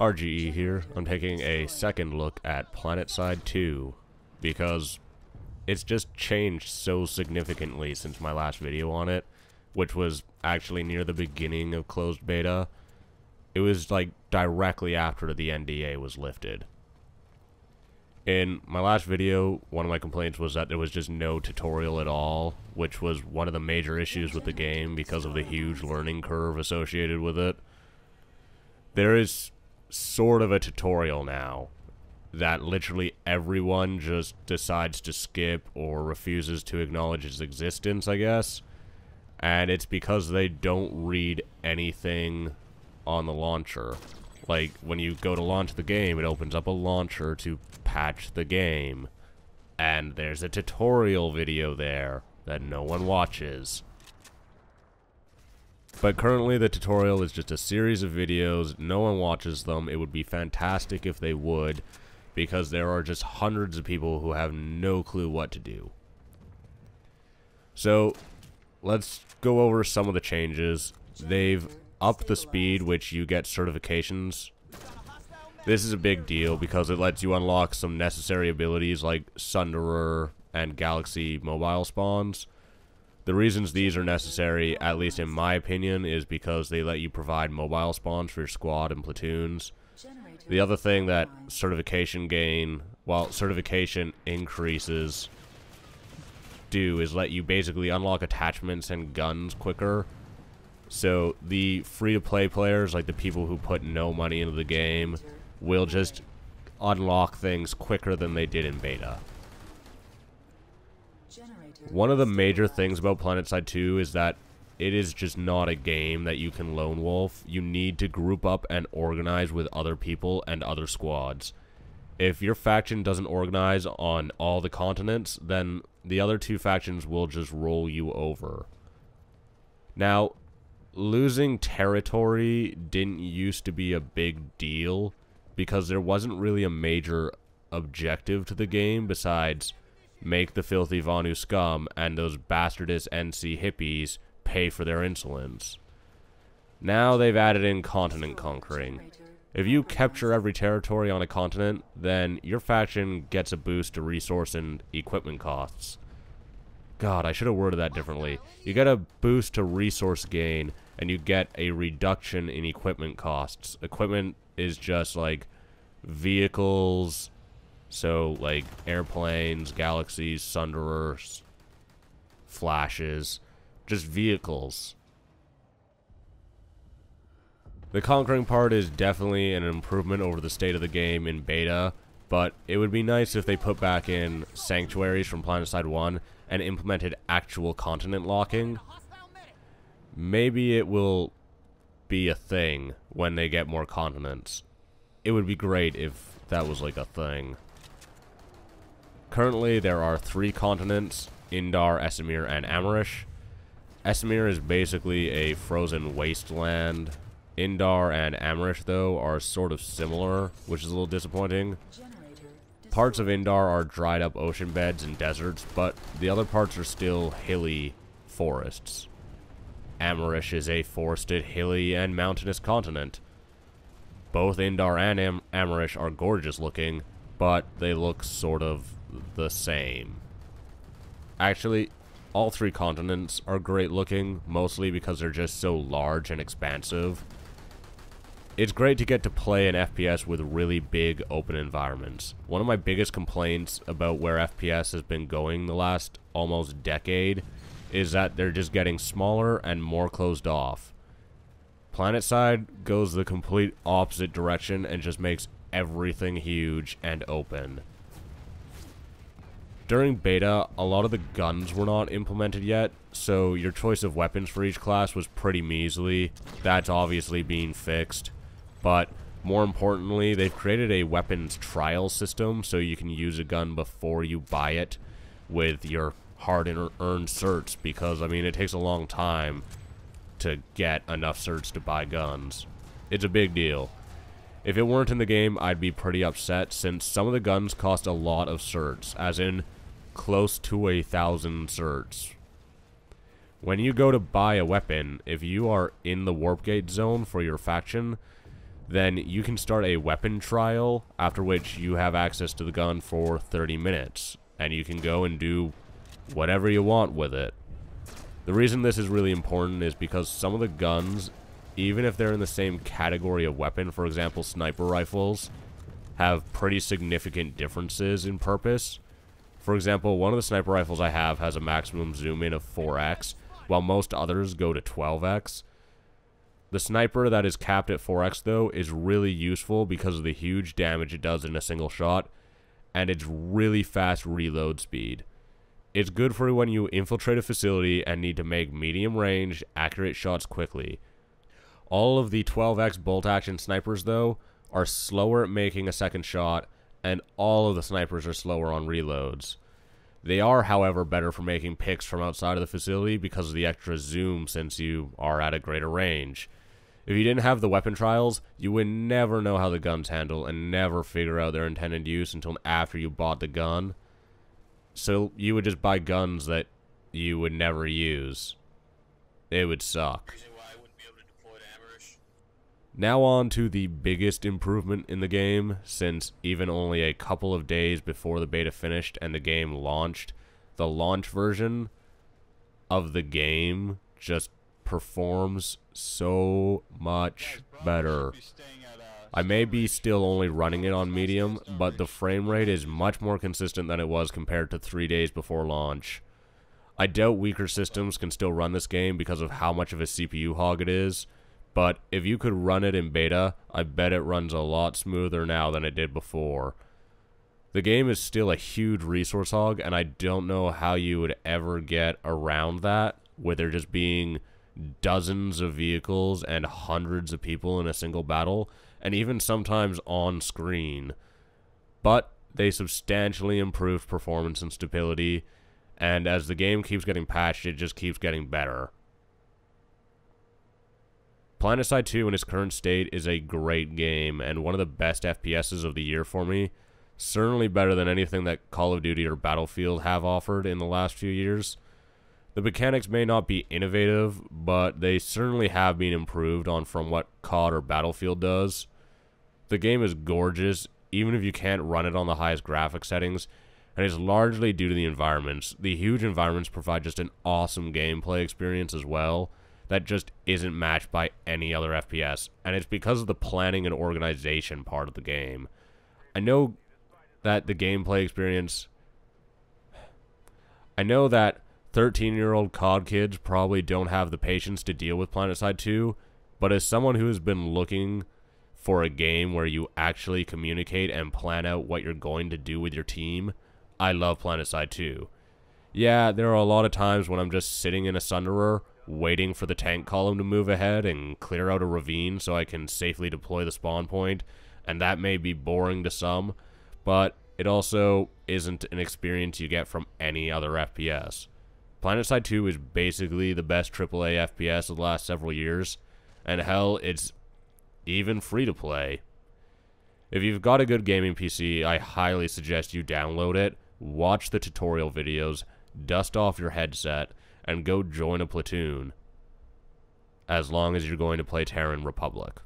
RGE here. I'm taking a second look at Planetside 2 because it's just changed so significantly since my last video on it, which was actually near the beginning of closed beta. It was like directly after the NDA was lifted. In my last video, one of my complaints was that there was just no tutorial at all, which was one of the major issues with the game because of the huge learning curve associated with it. There is sort of a tutorial now that literally everyone just decides to skip or refuses to acknowledge its existence, I guess. And it's because they don't read anything on the launcher. Like, when you go to launch the game, it opens up a launcher to patch the game. And there's a tutorial video there that no one watches. But currently the tutorial is just a series of videos, no one watches them. It would be fantastic if they would, because there are just hundreds of people who have no clue what to do. So, let's go over some of the changes. They've upped the speed which you get certifications. This is a big deal because it lets you unlock some necessary abilities like Sunderer and Galaxy mobile spawns. The reasons these are necessary, at least in my opinion, is because they let you provide mobile spawns for your squad and platoons. The other thing that certification increases do is let you basically unlock attachments and guns quicker. So the free-to-play players, like the people who put no money into the game, will just unlock things quicker than they did in beta. One of the major things about Planetside 2 is that it is just not a game that you can lone wolf. You need to group up and organize with other people and other squads. If your faction doesn't organize on all the continents, then the other two factions will just roll you over. Now, losing territory didn't used to be a big deal because there wasn't really a major objective to the game besides make the filthy Vanu scum and those bastardous NC hippies pay for their insolence. Now they've added in continent conquering. If you capture every territory on a continent, then your faction gets a boost to resource and equipment costs. God, I should have worded that differently. You get a boost to resource gain, and you get a reduction in equipment costs. Equipment is just like vehicles, so like airplanes, galaxies, sunderers, flashes, just vehicles. The conquering part is definitely an improvement over the state of the game in beta, but it would be nice if they put back in sanctuaries from Planetside 1 and implemented actual continent locking. Maybe it will be a thing when they get more continents. It would be great if that was like a thing. Currently there are 3 continents: Indar, Esamir, and Amarish. Esamir is basically a frozen wasteland. Indar and Amarish, though, are sort of similar, which is a little disappointing. Parts of Indar are dried up ocean beds and deserts, but the other parts are still hilly forests. Amarish is a forested, hilly, and mountainous continent. Both Indar and Amarish are gorgeous looking, but they look sort of the same. Actually, all 3 continents are great looking, mostly because they're just so large and expansive. It's great to get to play an FPS with really big open environments. One of my biggest complaints about where FPS has been going the last almost decade is that they're just getting smaller and more closed off. Planetside goes the complete opposite direction and just makes everything huge and open. During beta, a lot of the guns were not implemented yet, so your choice of weapons for each class was pretty measly. That's obviously being fixed. But more importantly, they've created a weapons trial system so you can use a gun before you buy it with your hard-earned certs, because, I mean, it takes a long time to get enough certs to buy guns. It's a big deal. If it weren't in the game, I'd be pretty upset, since some of the guns cost a lot of certs, as in close to 1,000 certs. When you go to buy a weapon, if you are in the warp gate zone for your faction, then you can start a weapon trial, after which you have access to the gun for 30 minutes, and you can go and do whatever you want with it. The reason this is really important is because some of the guns, even if they're in the same category of weapon, for example sniper rifles, have pretty significant differences in purpose. For example, one of the sniper rifles I have has a maximum zoom in of 4x, while most others go to 12x. The sniper that is capped at 4x, though, is really useful because of the huge damage it does in a single shot, and its really fast reload speed. It's good for when you infiltrate a facility and need to make medium-range, accurate shots quickly. All of the 12x bolt-action snipers, though, are slower at making a second shot, and all of the snipers are slower on reloads. They are, however, better for making picks from outside of the facility because of the extra zoom since you are at a greater range. If you didn't have the weapon trials, you would never know how the guns handle and never figure out their intended use until after you bought the gun. So you would just buy guns that you would never use. It would suck. Now on to the biggest improvement in the game, since even only a couple of days before the beta finished and the game launched, the launch version of the game just performs so much better. I may be still only running it on medium, but the frame rate is much more consistent than it was compared to 3 days before launch. I doubt weaker systems can still run this game because of how much of a CPU hog it is, but if you could run it in beta, I bet it runs a lot smoother now than it did before. The game is still a huge resource hog, and I don't know how you would ever get around that, with there just being dozens of vehicles and hundreds of people in a single battle, and even sometimes on screen. But they substantially improved performance and stability, and as the game keeps getting patched, it just keeps getting better. Planetside 2 in its current state is a great game, and one of the best FPSs of the year for me. Certainly better than anything that Call of Duty or Battlefield have offered in the last few years. The mechanics may not be innovative, but they certainly have been improved on from what COD or Battlefield does. The game is gorgeous, even if you can't run it on the highest graphic settings, and it's largely due to the environments. The huge environments provide just an awesome gameplay experience as well, that just isn't matched by any other FPS, and it's because of the planning and organization part of the game. I know that the gameplay experience... I know that 13-year-old COD kids probably don't have the patience to deal with Planetside 2, but as someone who has been looking for a game where you actually communicate and plan out what you're going to do with your team, I love Planetside 2. Yeah, there are a lot of times when I'm just sitting in a Sunderer, waiting for the tank column to move ahead and clear out a ravine so I can safely deploy the spawn point, and that may be boring to some, but it also isn't an experience you get from any other FPS. Planetside 2 is basically the best AAA FPS of the last several years, and hell, it's even free to play. If you've got a good gaming PC, I highly suggest you download it, watch the tutorial videos, dust off your headset, and go join a platoon, as long as you're going to play Terran Republic.